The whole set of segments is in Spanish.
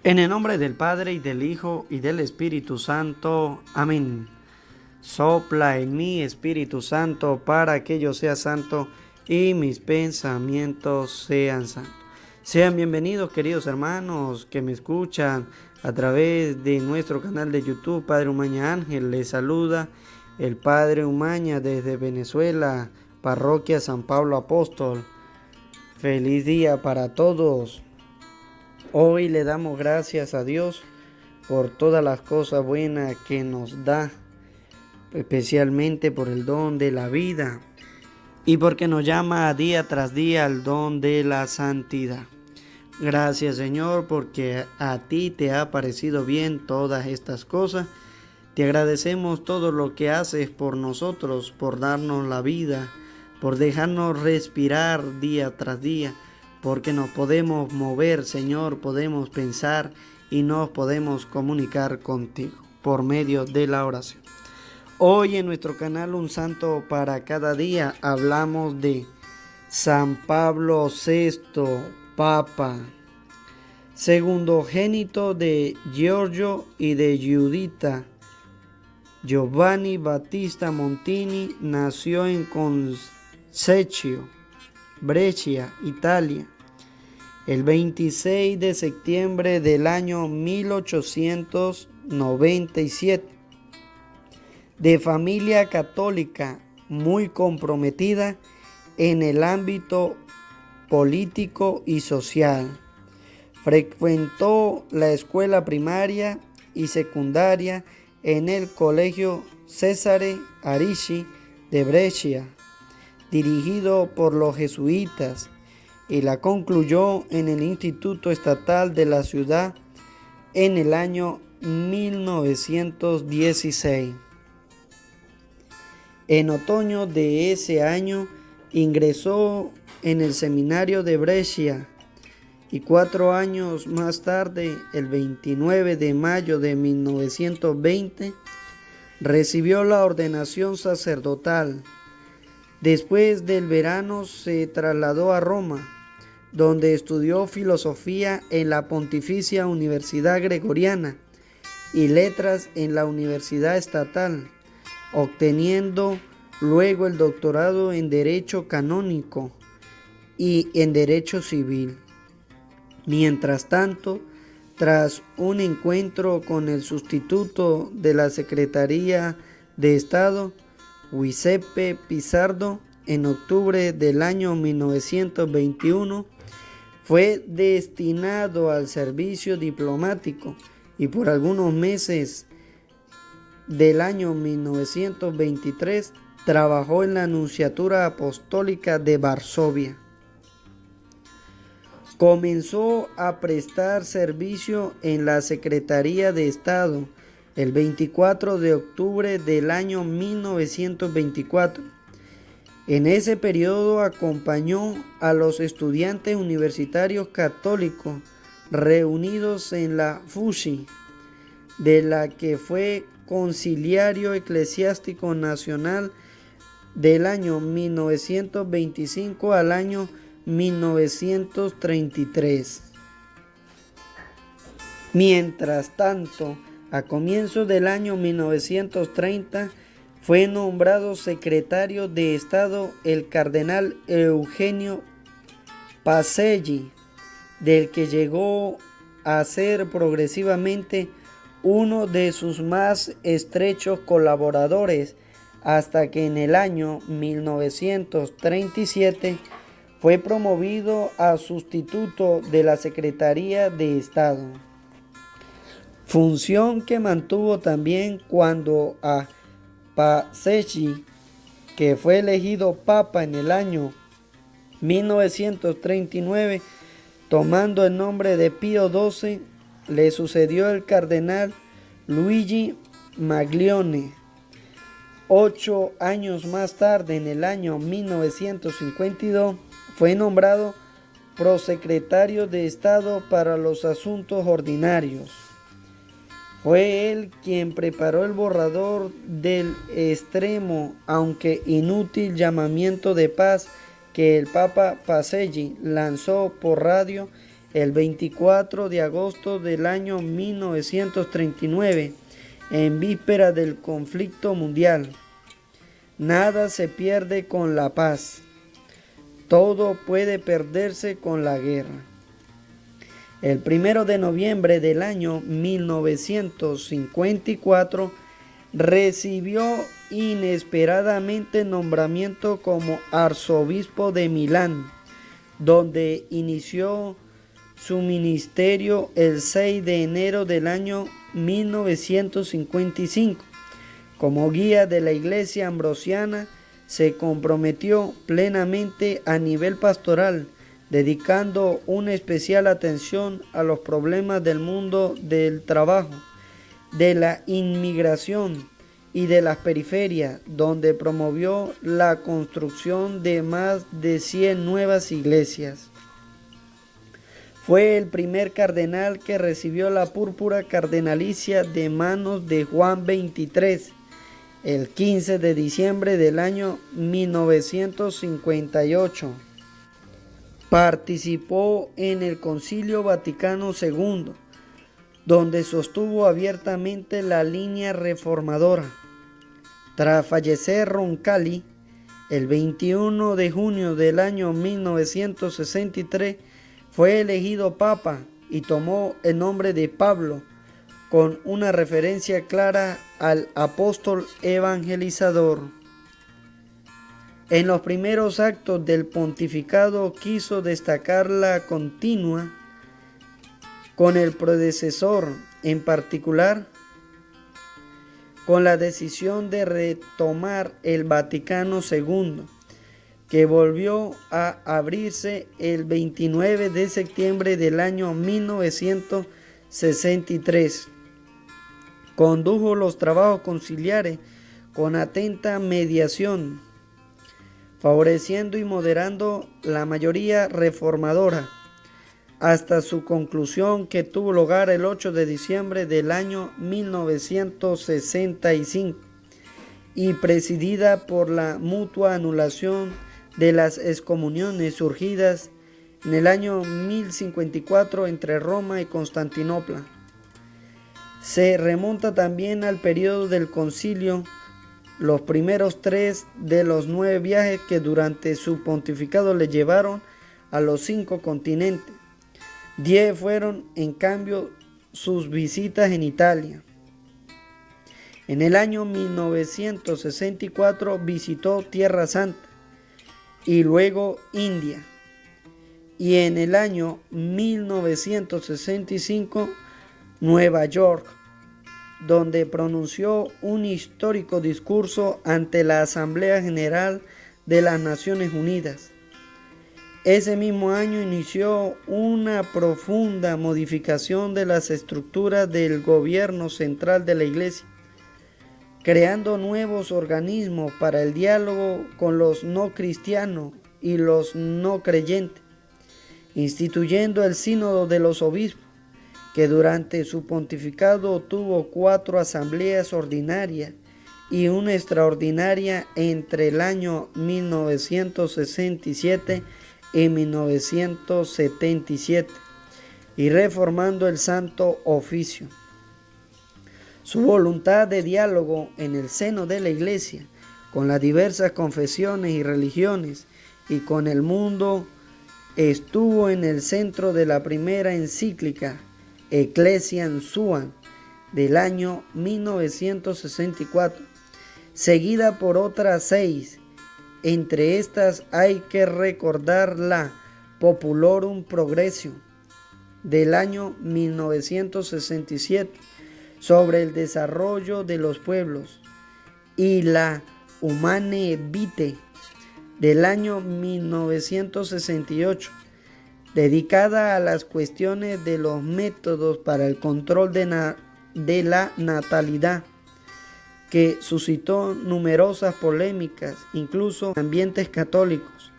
En el nombre del Padre, y del Hijo, y del Espíritu Santo. Amén. Sopla en mí, Espíritu Santo, para que yo sea santo y mis pensamientos sean santos. Sean bienvenidos, queridos hermanos que me escuchan a través de nuestro canal de YouTube, Padre Umaña Ángel. Les saluda el Padre Umaña desde Venezuela, Parroquia San Pablo Apóstol. Feliz día para todos. Hoy le damos gracias a Dios por todas las cosas buenas que nos da, especialmente por el don de la vida y porque nos llama día tras día al don de la santidad. Gracias, Señor, porque a ti te ha parecido bien todas estas cosas. Te agradecemos todo lo que haces por nosotros, por darnos la vida, por dejarnos respirar día tras día, porque nos podemos mover, Señor, podemos pensar y nos podemos comunicar contigo por medio de la oración. Hoy en nuestro canal Un Santo para Cada Día hablamos de San Pablo VI, Papa, segundogénito de Giorgio y de Giuditta. Giovanni Battista Montini nació en Concecchio, Brescia, Italia, el 26 de septiembre del año 1897. De familia católica muy comprometida en el ámbito político y social. Frecuentó la escuela primaria y secundaria en el Colegio Cesare Arici de Brescia, dirigido por los jesuitas, y la concluyó en el Instituto Estatal de la ciudad en el año 1916. En otoño de ese año ingresó en el seminario de Brescia y 4 años más tarde, el 29 de mayo de 1920, recibió la ordenación sacerdotal. Después del verano se trasladó a Roma, donde estudió filosofía en la Pontificia Universidad Gregoriana y letras en la Universidad Estatal, obteniendo luego el doctorado en Derecho Canónico y en Derecho Civil. Mientras tanto, tras un encuentro con el sustituto de la Secretaría de Estado, Giuseppe Pizzardo, en octubre del año 1921, fue destinado al servicio diplomático y por algunos meses del año 1923 trabajó en la Nunciatura Apostólica de Varsovia. Comenzó a prestar servicio en la Secretaría de Estado el 24 de octubre del año 1924. En ese periodo acompañó a los estudiantes universitarios católicos reunidos en la FUSI, de la que fue conciliario eclesiástico nacional del año 1925 al año 1933. Mientras tanto, a comienzos del año 1930 fue nombrado secretario de Estado el cardenal Eugenio Pacelli, del que llegó a ser progresivamente uno de sus más estrechos colaboradores, hasta que en el año 1937 fue promovido a sustituto de la Secretaría de Estado, función que mantuvo también cuando a Pacelli, que fue elegido papa en el año 1939, tomando el nombre de Pío XII, le sucedió el cardenal Luigi Maglione. 8 años más tarde, en el año 1952, fue nombrado prosecretario de Estado para los Asuntos Ordinarios. Fue él quien preparó el borrador del extremo, aunque inútil, llamamiento de paz que el Papa Pacelli lanzó por radio el 24 de agosto del año 1939, en víspera del conflicto mundial. Nada se pierde con la paz. Todo puede perderse con la guerra. El 1 de noviembre del año 1954 recibió inesperadamente nombramiento como arzobispo de Milán, donde inició su ministerio el 6 de enero del año 1955. Como guía de la Iglesia Ambrosiana, se comprometió plenamente a nivel pastoral, dedicando una especial atención a los problemas del mundo del trabajo, de la inmigración y de las periferias, donde promovió la construcción de más de 100 nuevas iglesias. Fue el primer cardenal que recibió la púrpura cardenalicia de manos de Juan XXIII, el 15 de diciembre del año 1958. Participó en el Concilio Vaticano II, donde sostuvo abiertamente la línea reformadora. Tras fallecer Roncalli, el 21 de junio del año 1963, fue elegido papa y tomó el nombre de Pablo, con una referencia clara al apóstol evangelizador. En los primeros actos del pontificado quiso destacar la continua con el predecesor, en particular con la decisión de retomar el Vaticano II, que volvió a abrirse el 29 de septiembre del año 1963. Condujo los trabajos conciliares con atenta mediación, favoreciendo y moderando la mayoría reformadora, hasta su conclusión, que tuvo lugar el 8 de diciembre del año 1965 y presidida por la mutua anulación de las excomuniones surgidas en el año 1054 entre Roma y Constantinopla. Se remonta también al periodo del concilio, los primeros 3 de los 9 viajes que durante su pontificado le llevaron a los 5 continentes. 10 fueron, en cambio, sus visitas en Italia. En el año 1964 visitó Tierra Santa y luego India. Y en el año 1965 Nueva York, donde pronunció un histórico discurso ante la Asamblea General de las Naciones Unidas. Ese mismo año inició una profunda modificación de las estructuras del gobierno central de la Iglesia, creando nuevos organismos para el diálogo con los no cristianos y los no creyentes, instituyendo el Sínodo de los Obispos, que durante su pontificado tuvo 4 asambleas ordinarias y una extraordinaria entre el año 1967 y 1977, y reformando el Santo Oficio. Su voluntad de diálogo en el seno de la Iglesia, con las diversas confesiones y religiones y con el mundo, estuvo en el centro de la primera encíclica Ecclesiam Suam del año 1964, seguida por otras 6. Entre estas hay que recordar la Populorum Progressio del año 1967 sobre el desarrollo de los pueblos y la Humane Vitae del año 1968, dedicada a las cuestiones de los métodos para el control de la natalidad, que suscitó numerosas polémicas, incluso en ambientes católicos.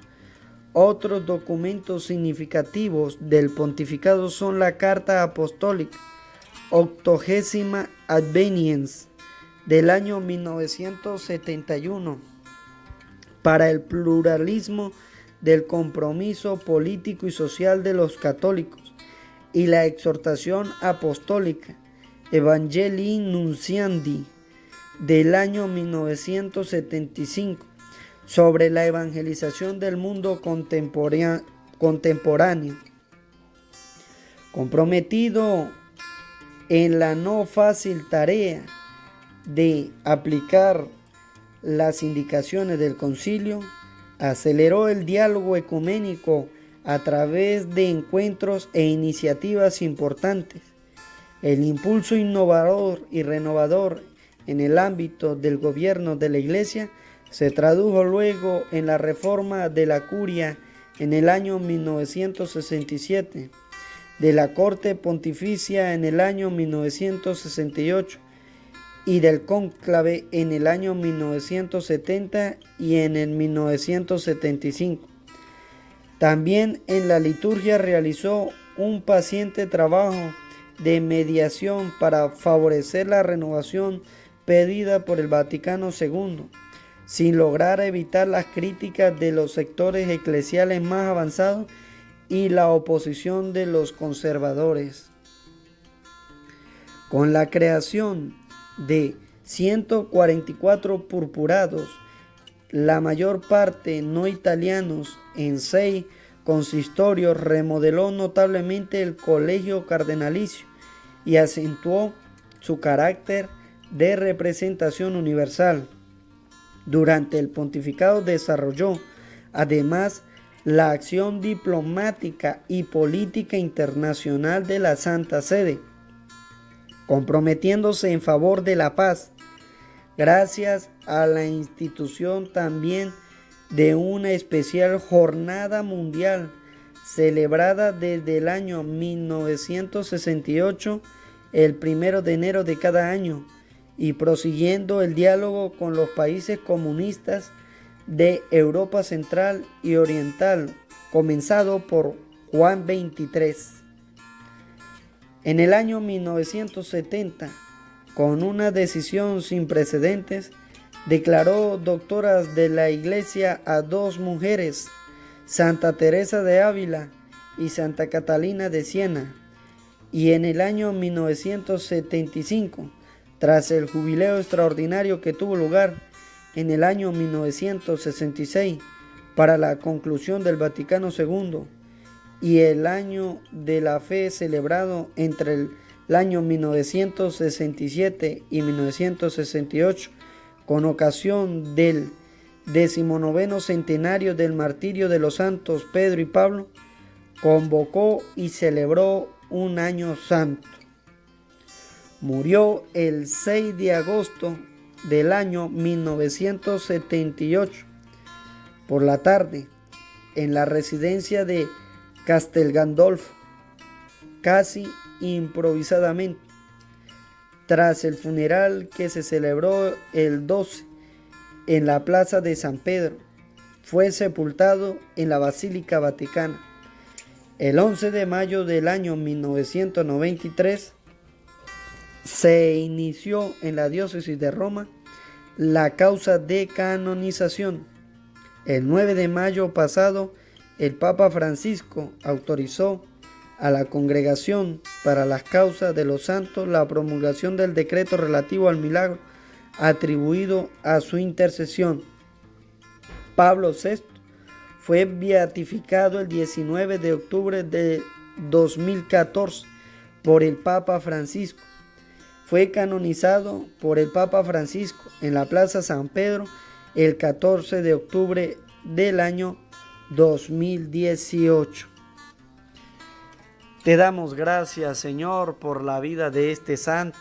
Otros documentos significativos del pontificado son la Carta Apostólica Octogésima Adveniens del año 1971 para el pluralismo del compromiso político y social de los católicos, y la exhortación apostólica Evangelii Nunciandi del año 1975 sobre la evangelización del mundo contemporáneo, comprometido en la no fácil tarea de aplicar las indicaciones del concilio, aceleró el diálogo ecuménico a través de encuentros e iniciativas importantes. El impulso innovador y renovador en el ámbito del gobierno de la Iglesia se tradujo luego en la reforma de la Curia en el año 1967, de la Corte Pontificia en el año 1968 y del cónclave en el año 1970 y en el 1975. También en la liturgia realizó un paciente trabajo de mediación para favorecer la renovación pedida por el Vaticano II, sin lograr evitar las críticas de los sectores eclesiales más avanzados y la oposición de los conservadores. Con la creación de 144 purpurados, la mayor parte no italianos, en 6 consistorios, remodeló notablemente el colegio cardenalicio y acentuó su carácter de representación universal. Durante el pontificado desarrolló, además, la acción diplomática y política internacional de la Santa Sede, comprometiéndose en favor de la paz, gracias a la institución también de una especial jornada mundial celebrada desde el año 1968, el 1 de enero de cada año, y prosiguiendo el diálogo con los países comunistas de Europa Central y Oriental, comenzado por Juan XXIII. En el año 1970, con una decisión sin precedentes, declaró doctoras de la Iglesia a 2 mujeres, Santa Teresa de Ávila y Santa Catalina de Siena, y en el año 1975, tras el jubileo extraordinario que tuvo lugar en el año 1966 para la conclusión del Vaticano II y el año de la fe celebrado entre el año 1967 y 1968 con ocasión del 19º centenario del martirio de los santos Pedro y Pablo, convocó y celebró un año santo. Murió el 6 de agosto del año 1978 por la tarde en la residencia de Castel Gandolfo, casi improvisadamente, tras el funeral que se celebró el 12 en la plaza de San Pedro. Fue sepultado en la Basílica Vaticana. El 11 de mayo del año 1993 se inició en la diócesis de Roma la causa de canonización. El 9 de mayo pasado, el Papa Francisco autorizó a la Congregación para las Causas de los Santos la promulgación del decreto relativo al milagro atribuido a su intercesión. Pablo VI fue beatificado el 19 de octubre de 2014 por el Papa Francisco. Fue canonizado por el Papa Francisco en la Plaza San Pedro el 14 de octubre del año 2018. Te damos gracias, Señor, por la vida de este santo,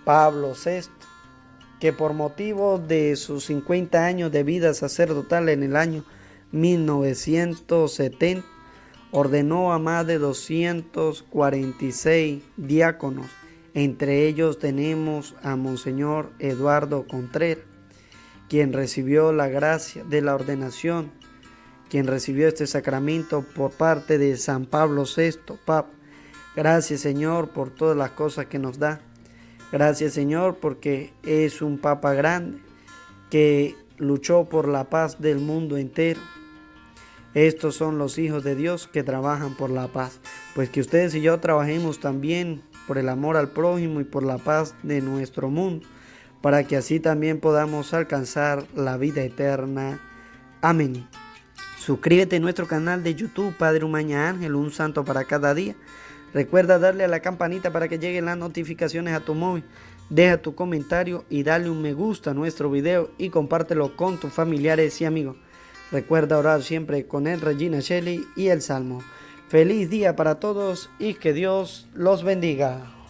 Pablo VI, que por motivo de sus 50 años de vida sacerdotal en el año 1970, ordenó a más de 246 diáconos. Entre ellos tenemos a Monseñor Eduardo Contreras, quien recibió la gracia de la ordenación, quien recibió este sacramento por parte de San Pablo VI, Papa. Gracias, Señor, por todas las cosas que nos da. Gracias, Señor, porque es un Papa grande que luchó por la paz del mundo entero. Estos son los hijos de Dios que trabajan por la paz. pues que ustedes y yo trabajemos también por el amor al prójimo y por la paz de nuestro mundo, para que así también podamos alcanzar la vida eterna. Amén. Suscríbete a nuestro canal de YouTube, Padre Umaña Ángel, un santo para cada día. Recuerda darle a la campanita para que lleguen las notificaciones a tu móvil. Deja tu comentario y dale un me gusta a nuestro video y compártelo con tus familiares y amigos. Recuerda orar siempre con el Regina Shelley y el Salmo. Feliz día para todos y que Dios los bendiga.